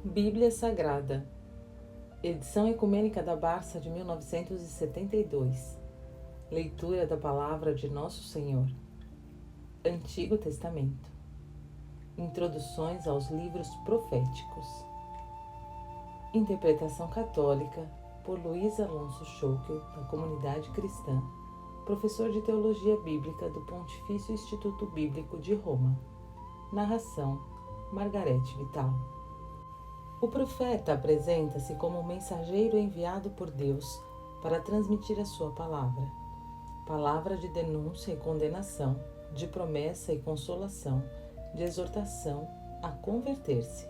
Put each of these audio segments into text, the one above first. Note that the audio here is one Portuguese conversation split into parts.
Bíblia Sagrada, edição ecumênica da Barça de 1972, leitura da Palavra de Nosso Senhor, Antigo Testamento, introduções aos livros proféticos, interpretação católica por Luiz Alonso Schockel, da Comunidade Cristã, professor de Teologia Bíblica do Pontifício Instituto Bíblico de Roma, narração Margarete Vital. O profeta apresenta-se como um mensageiro enviado por Deus para transmitir a sua palavra. Palavra de denúncia e condenação, de promessa e consolação, de exortação a converter-se.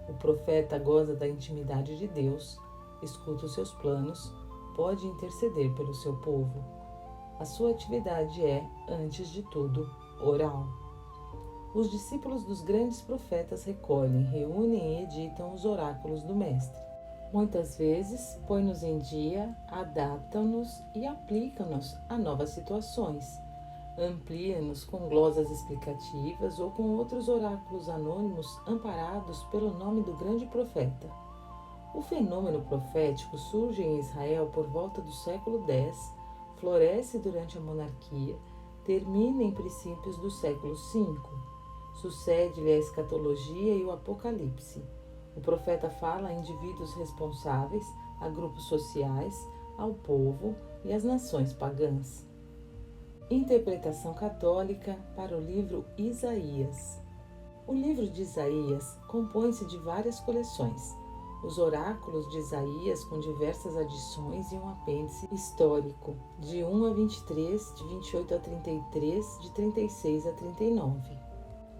O profeta goza da intimidade de Deus, escuta os seus planos, pode interceder pelo seu povo. A sua atividade é, antes de tudo, oral. Os discípulos dos grandes profetas recolhem, reúnem e editam os oráculos do Mestre. Muitas vezes, põem-nos em dia, adaptam-nos e aplicam-nos a novas situações. Ampliam-nos com glosas explicativas ou com outros oráculos anônimos amparados pelo nome do grande profeta. O fenômeno profético surge em Israel por volta do século X, floresce durante a monarquia, termina em princípios do século V. Sucede-lhe a escatologia e o apocalipse. O profeta fala a indivíduos responsáveis, a grupos sociais, ao povo e às nações pagãs. Interpretação católica para o livro Isaías. O livro de Isaías compõe-se de várias coleções. Os oráculos de Isaías com diversas adições e um apêndice histórico, de 1 a 23, de 28 a 33, de 36 a 39.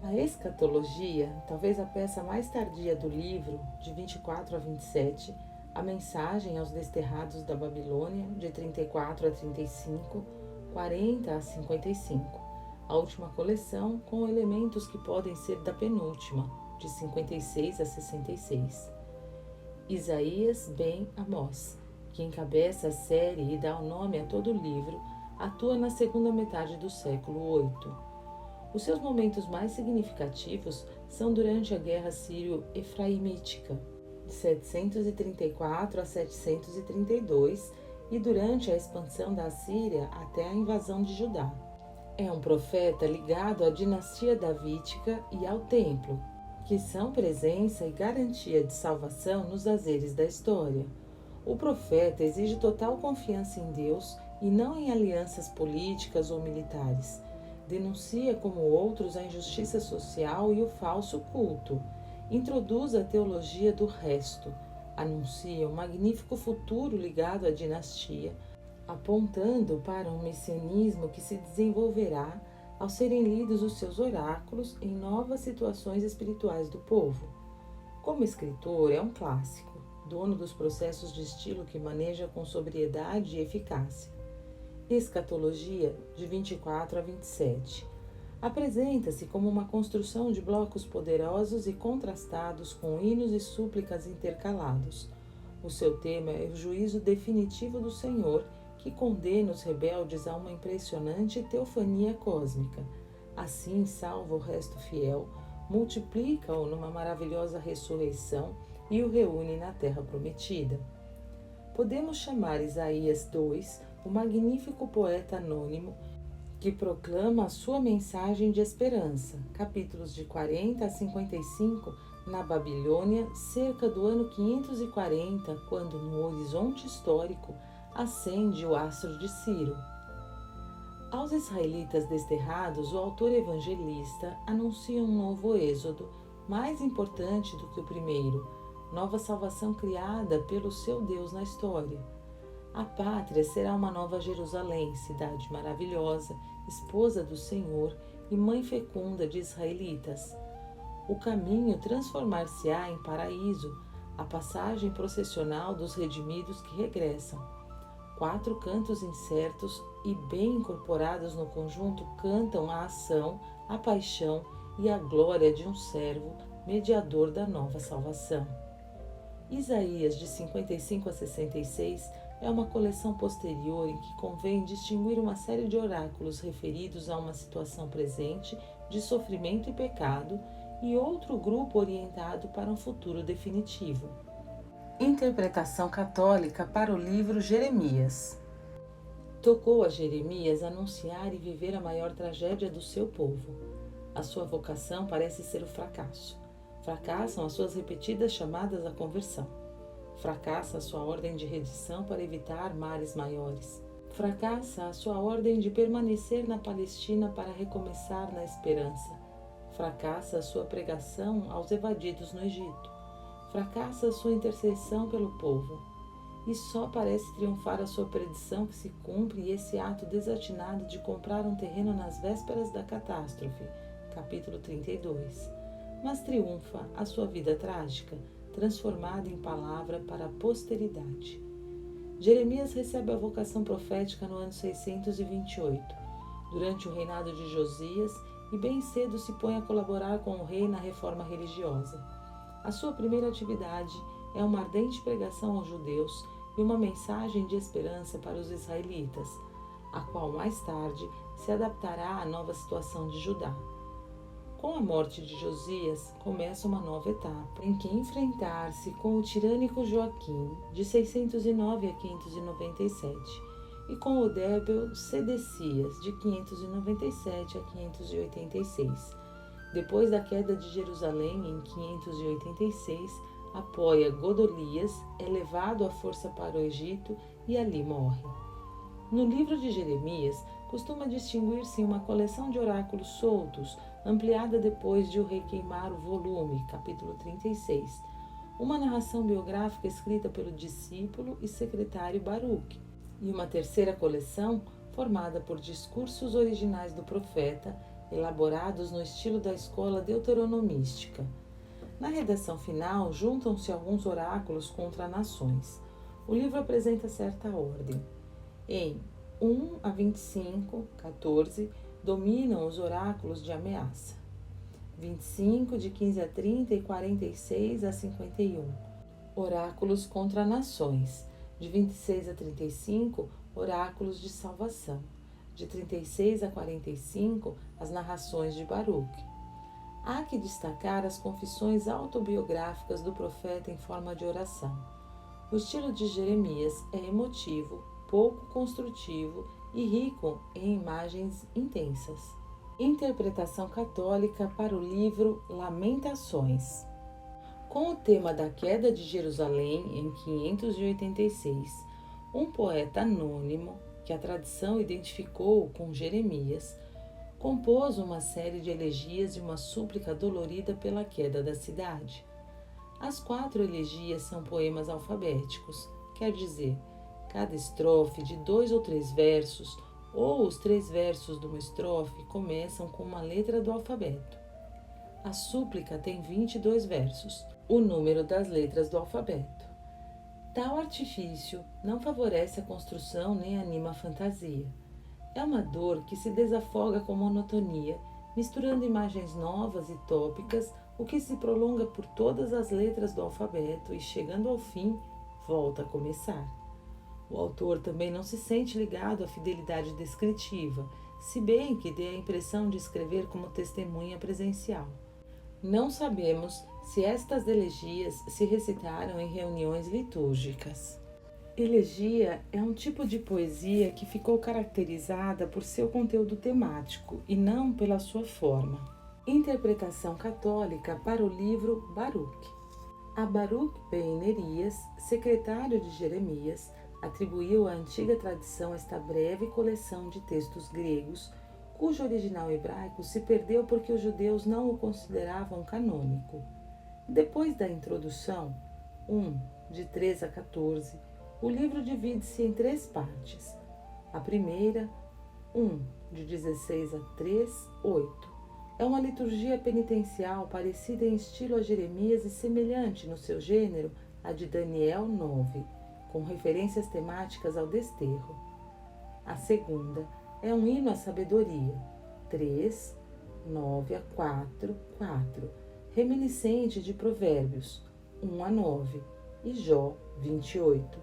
A escatologia, talvez a peça mais tardia do livro, de 24 a 27, a mensagem aos desterrados da Babilônia, de 34 a 35, 40 a 55. A última coleção, com elementos que podem ser da penúltima, de 56 a 66. Isaías ben Amós, que encabeça a série e dá o nome a todo o livro, atua na segunda metade do século VIII. Os seus momentos mais significativos são durante a Guerra Sírio-Efraimítica, de 734 a 732, e durante a expansão da Síria até a invasão de Judá. É um profeta ligado à dinastia davídica e ao templo, que são presença e garantia de salvação nos azeres da história. O profeta exige total confiança em Deus e não em alianças políticas ou militares. Denuncia como outros a injustiça social e o falso culto. Introduz a teologia do resto. Anuncia um magnífico futuro ligado à dinastia, apontando para um messianismo que se desenvolverá ao serem lidos os seus oráculos em novas situações espirituais do povo. Como escritor, é um clássico, dono dos processos de estilo que maneja com sobriedade e eficácia. Escatologia, de 24 a 27. Apresenta-se como uma construção de blocos poderosos e contrastados com hinos e súplicas intercalados. O seu tema é o juízo definitivo do Senhor, que condena os rebeldes a uma impressionante teofania cósmica. Assim salva o resto fiel, multiplica-o numa maravilhosa ressurreição e o reúne na terra prometida. Podemos chamar Isaías 2 o magnífico poeta anônimo que proclama a sua mensagem de esperança, capítulos de 40 a 55, na Babilônia, cerca do ano 540, quando no horizonte histórico acende o astro de Ciro. Aos israelitas desterrados, o autor evangelista anuncia um novo êxodo, mais importante do que o primeiro, nova salvação criada pelo seu Deus na história. A pátria será uma nova Jerusalém, cidade maravilhosa, esposa do Senhor e mãe fecunda de israelitas. O caminho transformar-se-á em paraíso, a passagem processional dos redimidos que regressam. 4 cantos incertos e bem incorporados no conjunto cantam a ação, a paixão e a glória de um servo, mediador da nova salvação. Isaías, de 55 a 66, é uma coleção posterior em que convém distinguir uma série de oráculos referidos a uma situação presente de sofrimento e pecado e outro grupo orientado para um futuro definitivo. Interpretação católica para o livro Jeremias. Tocou a Jeremias anunciar e viver a maior tragédia do seu povo. A sua vocação parece ser o fracasso. Fracassam as suas repetidas chamadas à conversão. Fracassa a sua ordem de redição para evitar males maiores. Fracassa a sua ordem de permanecer na Palestina para recomeçar na esperança. Fracassa a sua pregação aos evadidos no Egito. Fracassa a sua intercessão pelo povo. E só parece triunfar a sua predição que se cumpre e esse ato desatinado de comprar um terreno nas vésperas da catástrofe, capítulo 32. Mas triunfa a sua vida trágica, transformada em palavra para a posteridade. Jeremias recebe a vocação profética no ano 628, durante o reinado de Josias, e bem cedo se põe a colaborar com o rei na reforma religiosa. A sua primeira atividade é uma ardente pregação aos judeus e uma mensagem de esperança para os israelitas, a qual mais tarde se adaptará à nova situação de Judá. Com a morte de Josias, começa uma nova etapa, em que enfrentar-se com o tirânico Joaquim, de 609 a 597, e com o débil Sedecias, de 597 a 586. Depois da queda de Jerusalém, em 586, apoia Godolias, é levado à força para o Egito e ali morre. No livro de Jeremias, costuma distinguir-se uma coleção de oráculos soltos, ampliada depois de o rei queimar o volume, capítulo 36, uma narração biográfica escrita pelo discípulo e secretário Baruque, e uma terceira coleção formada por discursos originais do profeta, elaborados no estilo da escola deuteronomística. Na redação final, juntam-se alguns oráculos contra nações. O livro apresenta certa ordem. Em 1 a 25, 14, dominam os oráculos de ameaça. 25, de 15 a 30 e 46 a 51, oráculos contra nações. De 26 a 35, oráculos de salvação. De 36 a 45, as narrações de Baruque. Há que destacar as confissões autobiográficas do profeta em forma de oração. O estilo de Jeremias é emotivo, pouco construtivo e rico em imagens intensas. Interpretação católica para o livro Lamentações. Com o tema da queda de Jerusalém em 586, um poeta anônimo, que a tradição identificou com Jeremias, compôs uma série de elegias e uma súplica dolorida pela queda da cidade. As 4 elegias são poemas alfabéticos, quer dizer, cada estrofe de 2 ou 3 versos, ou os 3 versos de uma estrofe começam com uma letra do alfabeto. A súplica tem 22 versos, o número das letras do alfabeto. Tal artifício não favorece a construção nem anima a fantasia. É uma dor que se desafoga com monotonia, misturando imagens novas e tópicas, o que se prolonga por todas as letras do alfabeto e, chegando ao fim, volta a começar. O autor também não se sente ligado à fidelidade descritiva, se bem que dê a impressão de escrever como testemunha presencial. Não sabemos se estas elegias se recitaram em reuniões litúrgicas. Elegia é um tipo de poesia que ficou caracterizada por seu conteúdo temático e não pela sua forma. Interpretação católica para o livro Baruque. A Baruque ben Nerias, secretário de Jeremias, atribuiu à antiga tradição esta breve coleção de textos gregos, cujo original hebraico se perdeu porque os judeus não o consideravam canônico. Depois da introdução, de 3 a 14, o livro divide-se em 3 partes. A primeira, de 16 a 3, 8. É uma liturgia penitencial parecida em estilo a Jeremias e semelhante no seu gênero à de Daniel 9, com referências temáticas ao desterro. A segunda é um hino à sabedoria, 3, 9 a 4, 4, reminiscente de Provérbios, 1 a 9, e Jó, 28,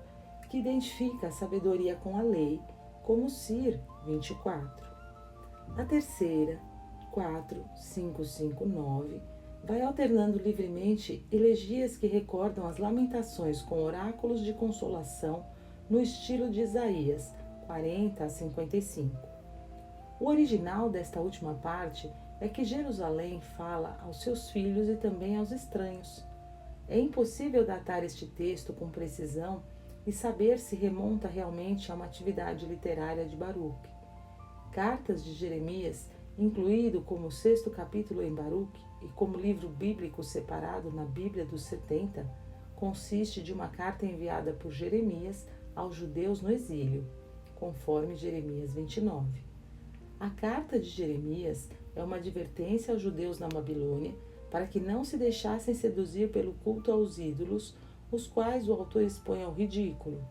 que identifica a sabedoria com a lei, como Sir, 24. A terceira, 4, 5, 5, 9, vai alternando livremente elegias que recordam as lamentações com oráculos de consolação no estilo de Isaías 40 a 55. O original desta última parte é que Jerusalém fala aos seus filhos e também aos estranhos. É impossível datar este texto com precisão e saber se remonta realmente a uma atividade literária de Baruque. Cartas de Jeremias, incluído como o 6º capítulo em Baruque e como livro bíblico separado na Bíblia dos 70, consiste de uma carta enviada por Jeremias aos judeus no exílio, conforme Jeremias 29. A carta de Jeremias é uma advertência aos judeus na Babilônia para que não se deixassem seduzir pelo culto aos ídolos, os quais o autor expõe ao ridículo.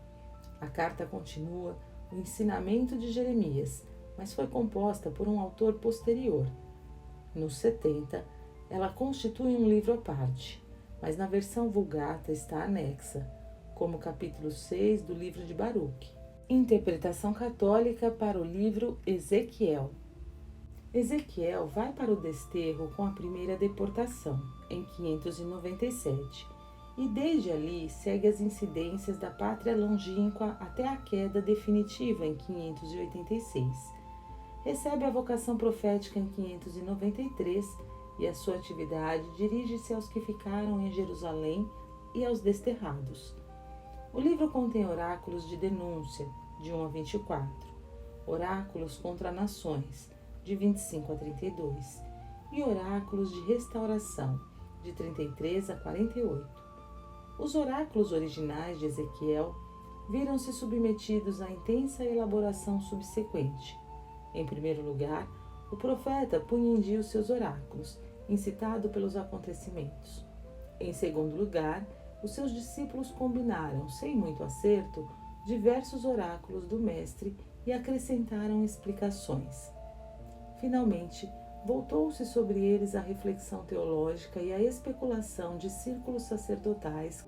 A carta continua o ensinamento de Jeremias, mas foi composta por um autor posterior. Nos 70, ela constitui um livro à parte, mas na versão Vulgata está anexa, como capítulo 6 do livro de Baruque. Interpretação católica para o livro Ezequiel. Ezequiel vai para o desterro com a primeira deportação, em 597, e desde ali segue as incidências da pátria longínqua até a queda definitiva em 586. Recebe a vocação profética em 593 e a sua atividade dirige-se aos que ficaram em Jerusalém e aos desterrados. O livro contém oráculos de denúncia, de 1 a 24, oráculos contra nações, de 25 a 32, e oráculos de restauração, de 33 a 48. Os oráculos originais de Ezequiel viram-se submetidos à intensa elaboração subsequente. Em primeiro lugar, o profeta punha em dia os seus oráculos, incitado pelos acontecimentos. Em segundo lugar, os seus discípulos combinaram, sem muito acerto, diversos oráculos do mestre e acrescentaram explicações. Finalmente, voltou-se sobre eles a reflexão teológica e a especulação de círculos sacerdotais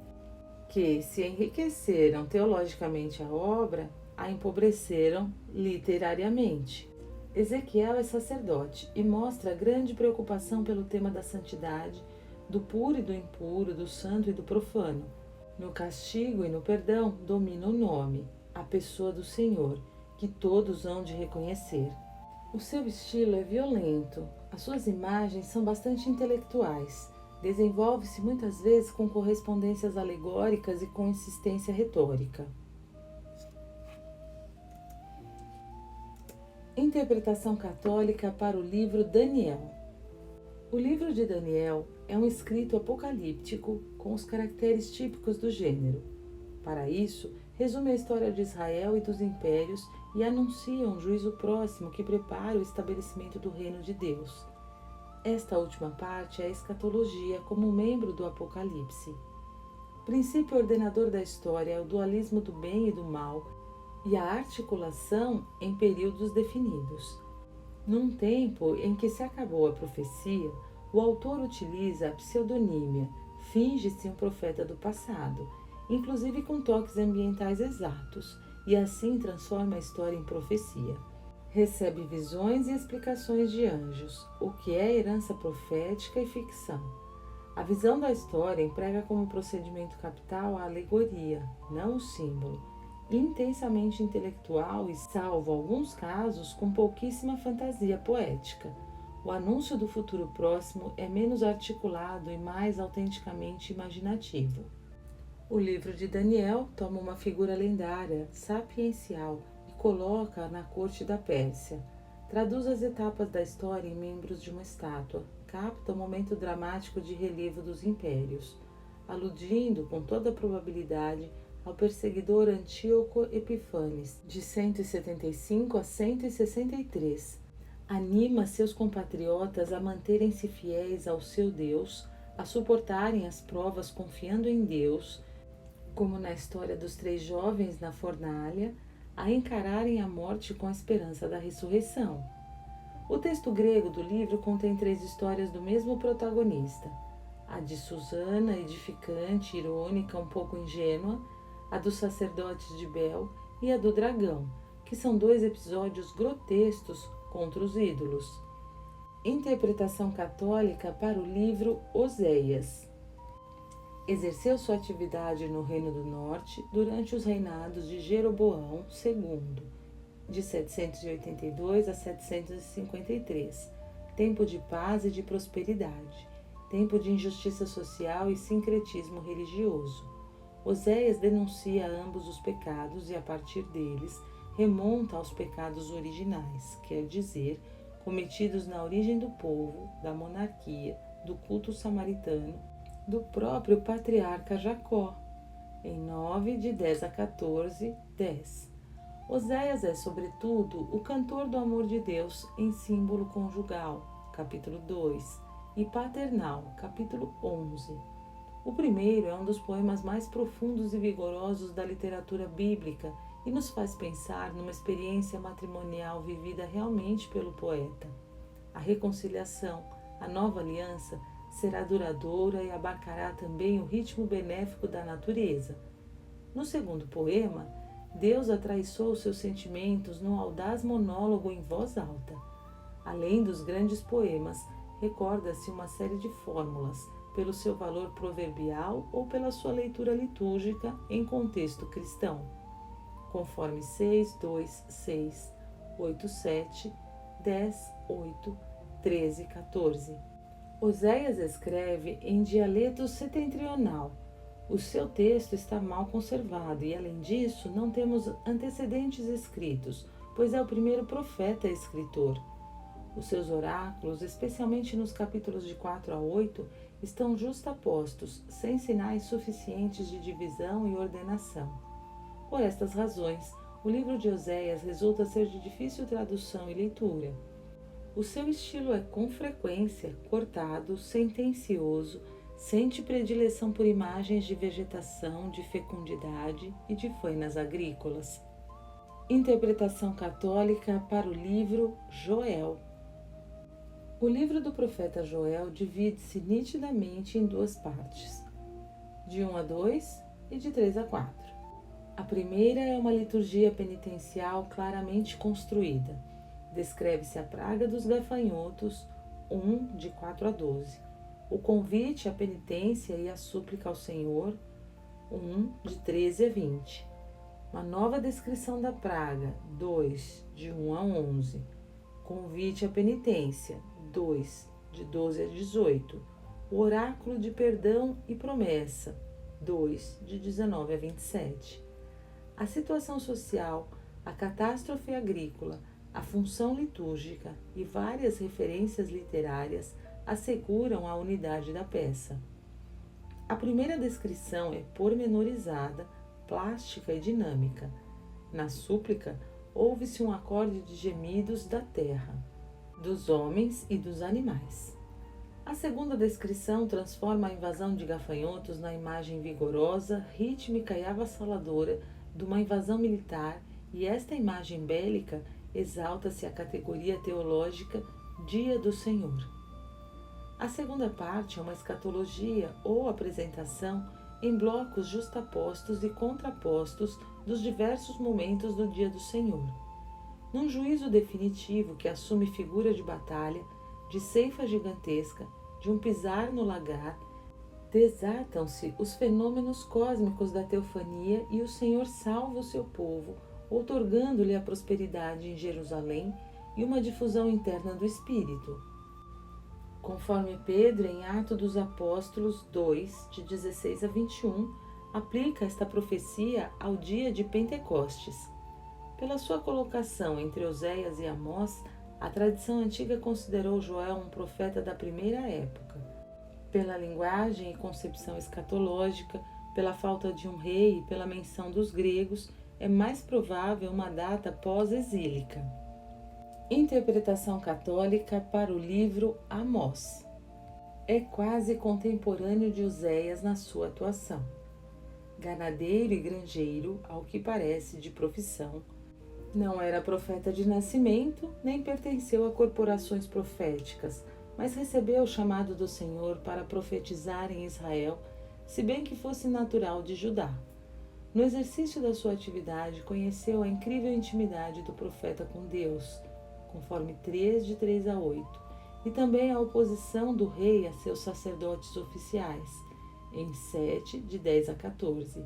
que, se enriqueceram teologicamente a obra, a empobreceram literariamente. Ezequiel é sacerdote e mostra grande preocupação pelo tema da santidade, do puro e do impuro, do santo e do profano. No castigo e no perdão domina o nome, a pessoa do Senhor, que todos hão de reconhecer. O seu estilo é violento, as suas imagens são bastante intelectuais, desenvolve-se muitas vezes com correspondências alegóricas e com insistência retórica. Interpretação católica para o livro Daniel. O livro de Daniel é um escrito apocalíptico com os caracteres típicos do gênero. Para isso, resume a história de Israel e dos impérios e anuncia um juízo próximo que prepara o estabelecimento do reino de Deus. Esta última parte é a escatologia como membro do Apocalipse. O princípio ordenador da história é o dualismo do bem e do mal e a articulação em períodos definidos. Num tempo em que se acabou a profecia, o autor utiliza a pseudonímia, finge-se um profeta do passado, inclusive com toques ambientais exatos, e assim transforma a história em profecia. Recebe visões e explicações de anjos, o que é herança profética e ficção. A visão da história emprega como procedimento capital a alegoria, não o símbolo, intensamente intelectual e, salvo alguns casos, com pouquíssima fantasia poética. O anúncio do futuro próximo é menos articulado e mais autenticamente imaginativo. O livro de Daniel toma uma figura lendária, sapiencial, e coloca-a na corte da Pérsia. Traduz as etapas da história em membros de uma estátua, capta o momento dramático de relevo dos impérios, aludindo, com toda probabilidade, ao perseguidor Antíoco Epifanes, de 175 a 163. Anima seus compatriotas a manterem-se fiéis ao seu Deus, a suportarem as provas confiando em Deus, como na história dos 3 jovens na fornalha, a encararem a morte com a esperança da ressurreição. O texto grego do livro contém 3 histórias do mesmo protagonista: a de Susana, edificante, irônica, um pouco ingênua, a dos sacerdotes de Bel e a do dragão, que são 2 episódios grotescos contra os ídolos. Interpretação católica para o livro Oséias. Exerceu sua atividade no Reino do Norte durante os reinados de Jeroboão II, de 782 a 753, tempo de paz e de prosperidade, tempo de injustiça social e sincretismo religioso. Oséias denuncia ambos os pecados e, a partir deles, remonta aos pecados originais, quer dizer, cometidos na origem do povo, da monarquia, do culto samaritano, do próprio patriarca Jacó, em 9 de 10 a 14, 10. Oséias é, sobretudo, o cantor do amor de Deus em símbolo conjugal, capítulo 2, e paternal, capítulo 11. O primeiro é um dos poemas mais profundos e vigorosos da literatura bíblica e nos faz pensar numa experiência matrimonial vivida realmente pelo poeta. A reconciliação, a nova aliança, será duradoura e abarcará também o ritmo benéfico da natureza. No segundo poema, Deus atraiçoou seus sentimentos num audaz monólogo em voz alta. Além dos grandes poemas, recorda-se uma série de fórmulas, pelo seu valor proverbial ou pela sua leitura litúrgica em contexto cristão, conforme 6, 2, 6, 8, 7, 10, 8, 13, 14. Oséias escreve em dialeto setentrional. O seu texto está mal conservado e, além disso, não temos antecedentes escritos, pois é o primeiro profeta escritor. Os seus oráculos, especialmente nos capítulos de 4 a 8, estão justapostos, sem sinais suficientes de divisão e ordenação. Por estas razões, o livro de Oséias resulta ser de difícil tradução e leitura. O seu estilo é, com frequência, cortado, sentencioso, sente predileção por imagens de vegetação, de fecundidade e de fainas agrícolas. Interpretação católica para o livro Joel. O livro do profeta Joel divide-se nitidamente em duas partes, de 1 a 2 e de 3 a 4. A primeira é uma liturgia penitencial claramente construída. Descreve-se a praga dos gafanhotos, 1, de 4 a 12. O convite à penitência e a súplica ao Senhor, 1, de 13 a 20. Uma nova descrição da praga, 2, de 1 a 11. Convite à penitência, 2, de 12 a 18. O oráculo de perdão e promessa, 2, de 19 a 27. A situação social, a catástrofe agrícola, a função litúrgica e várias referências literárias asseguram a unidade da peça. A primeira descrição é pormenorizada, plástica e dinâmica. Na súplica, ouve-se um acorde de gemidos da terra, dos homens e dos animais. A segunda descrição transforma a invasão de gafanhotos na imagem vigorosa, rítmica e avassaladora de uma invasão militar, e esta imagem bélica exalta-se à categoria teológica Dia do Senhor. A segunda parte é uma escatologia ou apresentação em blocos justapostos e contrapostos dos diversos momentos do Dia do Senhor. Num juízo definitivo que assume figura de batalha, de ceifa gigantesca, de um pisar no lagar, desatam-se os fenômenos cósmicos da teofania e o Senhor salva o seu povo, outorgando-lhe a prosperidade em Jerusalém e uma difusão interna do Espírito. Conforme Pedro, em Atos dos Apóstolos 2, de 16 a 21, aplica esta profecia ao dia de Pentecostes. Pela sua colocação entre Oséias e Amós, a tradição antiga considerou Joel um profeta da primeira época. Pela linguagem e concepção escatológica, pela falta de um rei e pela menção dos gregos, é mais provável uma data pós-exílica. Interpretação católica para o livro Amós. É quase contemporâneo de Oséias na sua atuação. Ganadeiro e granjeiro, ao que parece de profissão, não era profeta de nascimento, nem pertenceu a corporações proféticas, mas recebeu o chamado do Senhor para profetizar em Israel, se bem que fosse natural de Judá. No exercício da sua atividade, conheceu a incrível intimidade do profeta com Deus, conforme 3, de 3 a 8, e também a oposição do rei a seus sacerdotes oficiais, em 7, de 10 a 14.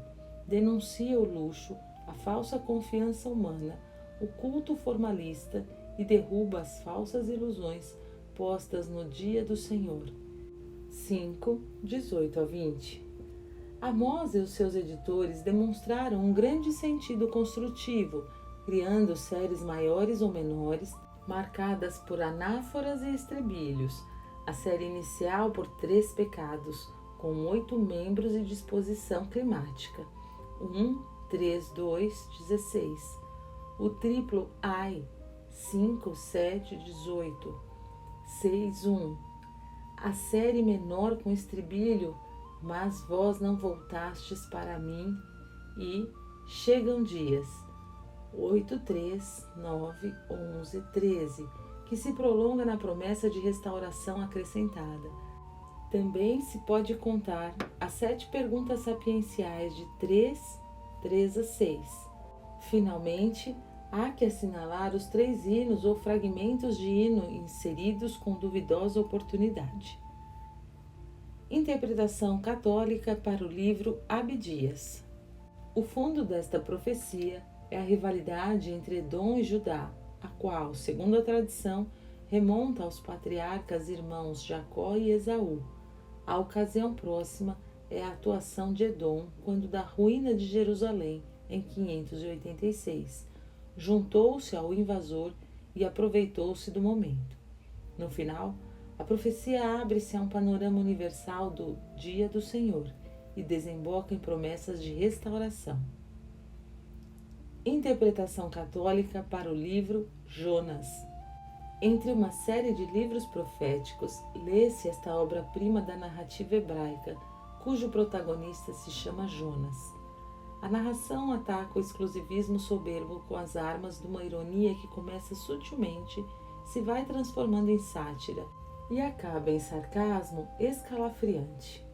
Denuncia o luxo, a falsa confiança humana, o culto formalista e derruba as falsas ilusões postas no dia do Senhor. 5, 18 a 20. Amós e os seus editores demonstraram um grande sentido construtivo, criando séries maiores ou menores, marcadas por anáforas e estrebilhos. A série inicial por 3 pecados, com 8 membros e disposição climática. 1, 3, 2, 16. O triplo Ai, 5, 7, 18. 6, 1. A série menor com estribilho, mas vós não voltastes para mim, e chegam dias. 8, 3, 9, 11, 13, que se prolonga na promessa de restauração acrescentada. Também se pode contar as 7 perguntas sapienciais de 3 a 6. Finalmente, há que assinalar os 3 hinos ou fragmentos de hino inseridos com duvidosa oportunidade. Interpretação católica para o livro Abdias. O fundo desta profecia é a rivalidade entre Edom e Judá, a qual, segundo a tradição, remonta aos patriarcas irmãos Jacó e Esaú. A ocasião próxima é a atuação de Edom quando da ruína de Jerusalém, em 586, juntou-se ao invasor e aproveitou-se do momento. No final, a profecia abre-se a um panorama universal do Dia do Senhor e desemboca em promessas de restauração. Interpretação católica para o livro Jonas. Entre uma série de livros proféticos, lê-se esta obra-prima da narrativa hebraica, cujo protagonista se chama Jonas. A narração ataca o exclusivismo soberbo com as armas de uma ironia que começa sutilmente, se vai transformando em sátira e acaba em sarcasmo escalafriante.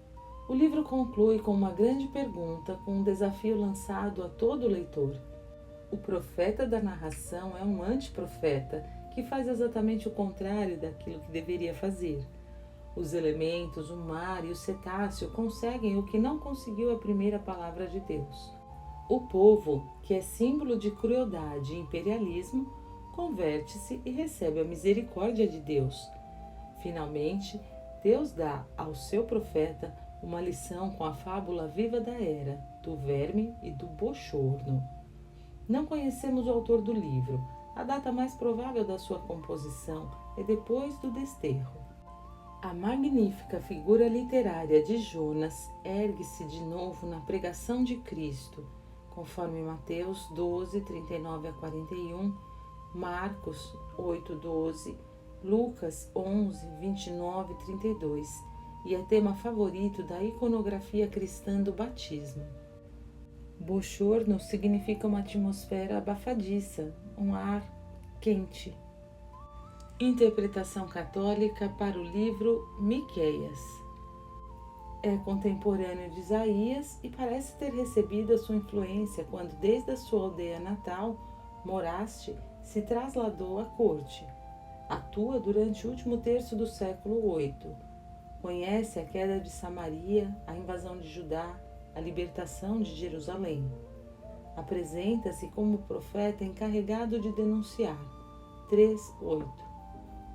O livro conclui com uma grande pergunta, com um desafio lançado a todo leitor. O profeta da narração é um antiprofeta que faz exatamente o contrário daquilo que deveria fazer. Os elementos, o mar e o cetáceo conseguem o que não conseguiu a primeira palavra de Deus. O povo, que é símbolo de crueldade e imperialismo, converte-se e recebe a misericórdia de Deus. Finalmente, Deus dá ao seu profeta uma lição com a fábula viva da era, do verme e do bochorno. Não conhecemos o autor do livro. A data mais provável da sua composição é depois do desterro. A magnífica figura literária de Jonas ergue-se de novo na pregação de Cristo, conforme Mateus 12, 39 a 41, Marcos 8, 12, Lucas 11, 29 e 32, e é tema favorito da iconografia cristã do batismo. Bochorno significa uma atmosfera abafadiça, um ar quente. Interpretação católica para o livro Miqueias. É contemporâneo de Isaías e parece ter recebido a sua influência quando, desde a sua aldeia natal, Moraste se trasladou à corte. Atua durante o último terço do século VIII. Conhece a queda de Samaria, a invasão de Judá, a libertação de Jerusalém. Apresenta-se como profeta encarregado de denunciar. 3:8.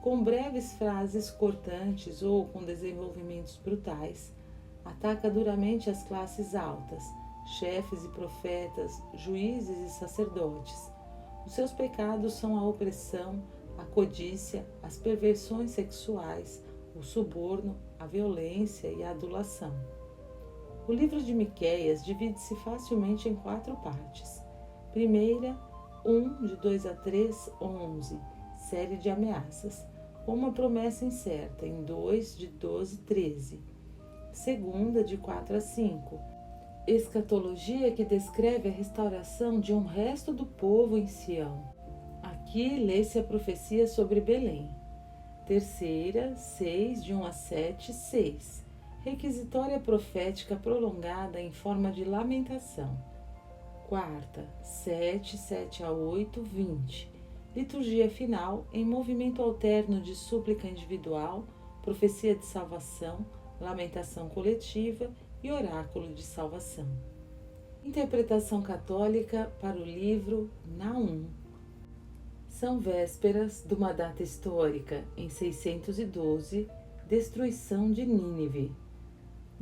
Com breves frases cortantes ou com desenvolvimentos brutais, ataca duramente as classes altas, chefes e profetas, juízes e sacerdotes. Os seus pecados são a opressão, a codícia, as perversões sexuais, o suborno, a violência e a adulação. O livro de Miqueias divide-se facilmente em 4 partes. Primeira, 1, de 2 a 3, 11, série de ameaças, com uma promessa incerta, em 2, de 12, 13. Segunda, de 4 a 5, escatologia que descreve a restauração de um resto do povo em Sião. Aqui lê-se a profecia sobre Belém. Terceira, 6, de 1 a 7, 6. Requisitória profética prolongada em forma de lamentação. Quarta, 7, 7 a 8, 20. liturgia final em movimento alterno de súplica individual, profecia de salvação, lamentação coletiva e oráculo de salvação. Interpretação católica para o livro Naum. São vésperas de uma data histórica, em 612, destruição de Nínive.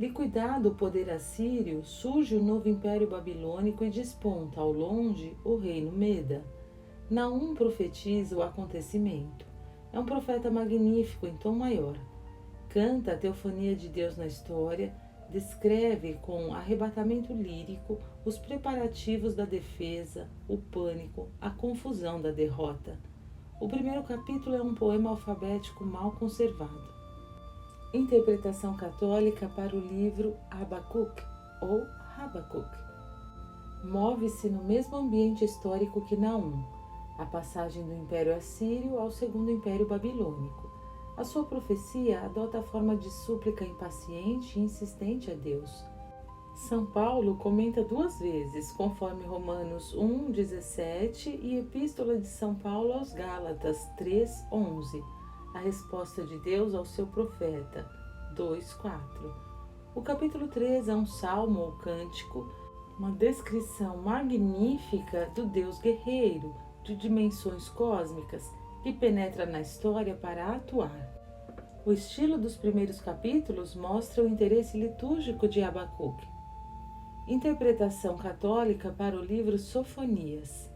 Liquidado o poder assírio, surge o novo império babilônico e desponta ao longe o reino Meda. Naum profetiza o acontecimento. É um profeta magnífico em tom maior. Canta a teofonia de Deus na história, descreve com arrebatamento lírico os preparativos da defesa, o pânico, a confusão da derrota. O primeiro capítulo é um poema alfabético mal conservado. Interpretação católica para o livro Abacuc ou Habacuc. Move-se no mesmo ambiente histórico que Naum, a passagem do Império Assírio ao Segundo Império Babilônico. A sua profecia adota a forma de súplica impaciente e insistente a Deus. São Paulo comenta 2 vezes, conforme Romanos 1,17 e Epístola de São Paulo aos Gálatas 3,11, a resposta de Deus ao seu profeta 2,4. O capítulo 3 é um salmo ou cântico, uma descrição magnífica do Deus guerreiro, de dimensões cósmicas, que penetra na história para atuar. O estilo dos primeiros capítulos mostra o interesse litúrgico de Abacuc. Interpretação católica para o livro Sofonias.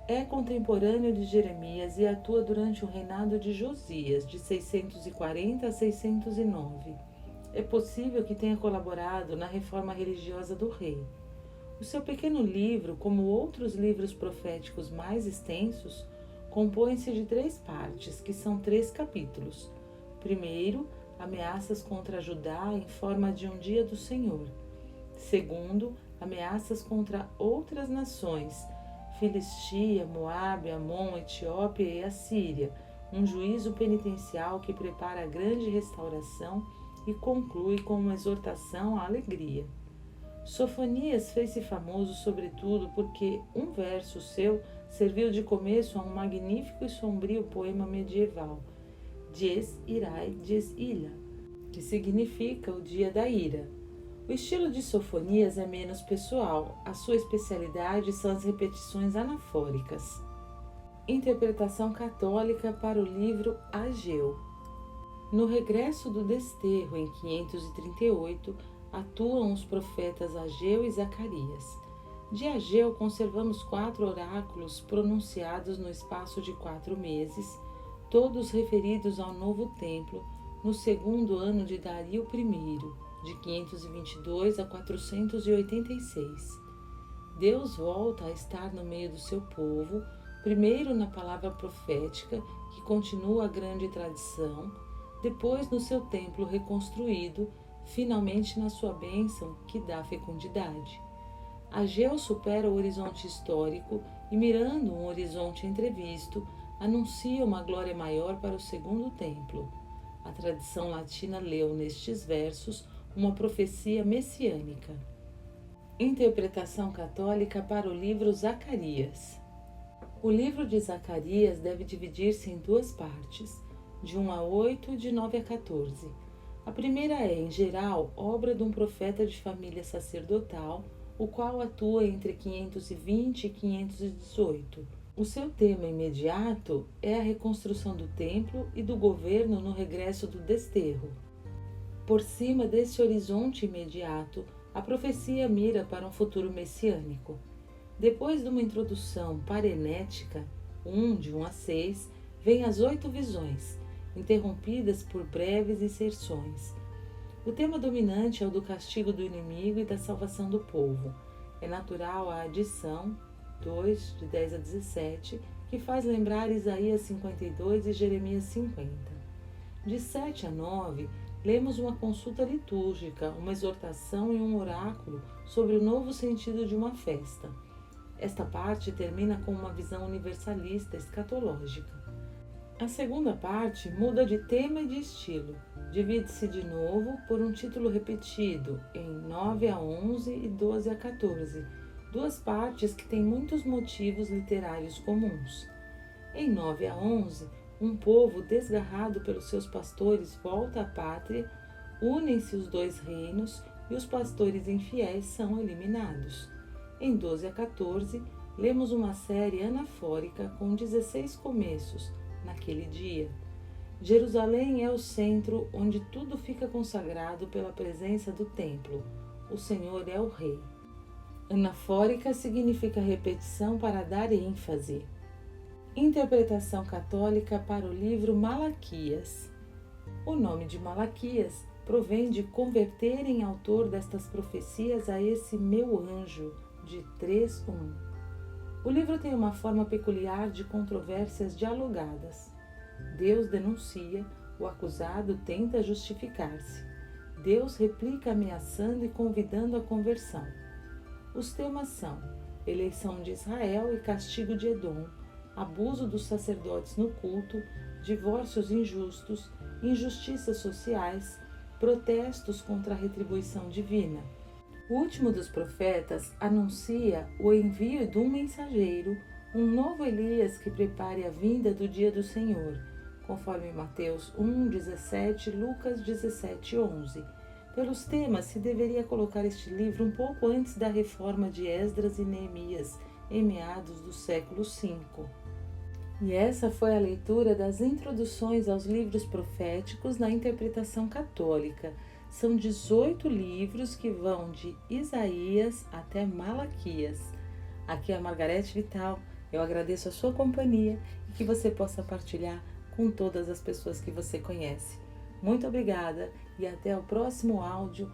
É contemporâneo de Jeremias e atua durante o reinado de Josias, de 640 a 609. É possível que tenha colaborado na reforma religiosa do rei. O seu pequeno livro, como outros livros proféticos mais extensos, compõe-se de 3 partes, que são 3 capítulos. Primeiro, ameaças contra Judá em forma de um dia do Senhor. Segundo, ameaças contra outras nações, Filistia, Moabe, Amon, Etiópia e Assíria, um juízo penitencial que prepara a grande restauração e conclui com uma exortação à alegria. Sofonias fez-se famoso sobretudo porque um verso seu serviu de começo a um magnífico e sombrio poema medieval, Dies Irae, Dies Illa, que significa o dia da ira. O estilo de Sofonias é menos pessoal, a sua especialidade são as repetições anafóricas. Interpretação católica para o livro Ageu. No regresso do desterro em 538, atuam os profetas Ageu e Zacarias. De Ageu conservamos 4 oráculos pronunciados no espaço de 4 meses, todos referidos ao novo templo, no 2º ano de Dario I, de 522 a 486. Deus volta a estar no meio do seu povo, primeiro na palavra profética, que continua a grande tradição, depois no seu templo reconstruído, finalmente na sua bênção que dá fecundidade. Ageu supera o horizonte histórico e, mirando um horizonte entrevisto, anuncia uma glória maior para o 2º templo. A tradição latina leu nestes versos uma profecia messiânica. Interpretação católica para o livro Zacarias. O livro de Zacarias deve dividir-se em 2 partes, de 1 a 8 e de 9 a 14. A primeira é, em geral, obra de um profeta de família sacerdotal, o qual atua entre 520 e 518. O seu tema imediato é a reconstrução do templo e do governo no regresso do desterro. Por cima desse horizonte imediato, a profecia mira para um futuro messiânico. Depois de uma introdução parenética, de 1 a 6, vêm as 8 visões, interrompidas por breves inserções. O tema dominante é o do castigo do inimigo e da salvação do povo. É natural a adição, 2, de 10 a 17, que faz lembrar Isaías 52 e Jeremias 50. De 7 a 9, lemos uma consulta litúrgica, uma exortação e um oráculo sobre o novo sentido de uma festa. Esta parte termina com uma visão universalista escatológica. A segunda parte muda de tema e de estilo. Divide-se de novo por um título repetido em 9 a 11 e 12 a 14, 2 partes que têm muitos motivos literários comuns. Em 9 a 11, um povo desgarrado pelos seus pastores volta à pátria, unem-se os dois reinos e os pastores infiéis são eliminados. Em 12 a 14, lemos uma série anafórica com 16 começos, naquele dia. Jerusalém é o centro onde tudo fica consagrado pela presença do templo. O Senhor é o Rei. Anafórica significa repetição para dar ênfase. Interpretação católica para o livro Malaquias. O nome de Malaquias provém de converter em autor destas profecias a esse meu anjo, de 3:1. O livro tem uma forma peculiar de controvérsias dialogadas. Deus denuncia, o acusado tenta justificar-se. Deus replica ameaçando e convidando à conversão. Os temas são eleição de Israel e castigo de Edom, abuso dos sacerdotes no culto, divórcios injustos, injustiças sociais, protestos contra a retribuição divina. O último dos profetas anuncia o envio de um mensageiro, um novo Elias que prepare a vinda do dia do Senhor, conforme Mateus 1:17, Lucas 17:11. Pelos temas, se deveria colocar este livro um pouco antes da reforma de Esdras e Neemias, em meados do século V. E essa foi a leitura das introduções aos livros proféticos na interpretação católica. São 18 livros que vão de Isaías até Malaquias. Aqui é a Margarete Vital. Eu agradeço a sua companhia e que você possa partilhar com todas as pessoas que você conhece. Muito obrigada e até o próximo áudio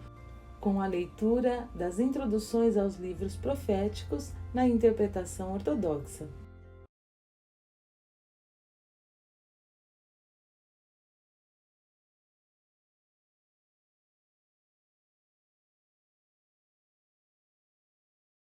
com a leitura das introduções aos livros proféticos na interpretação ortodoxa.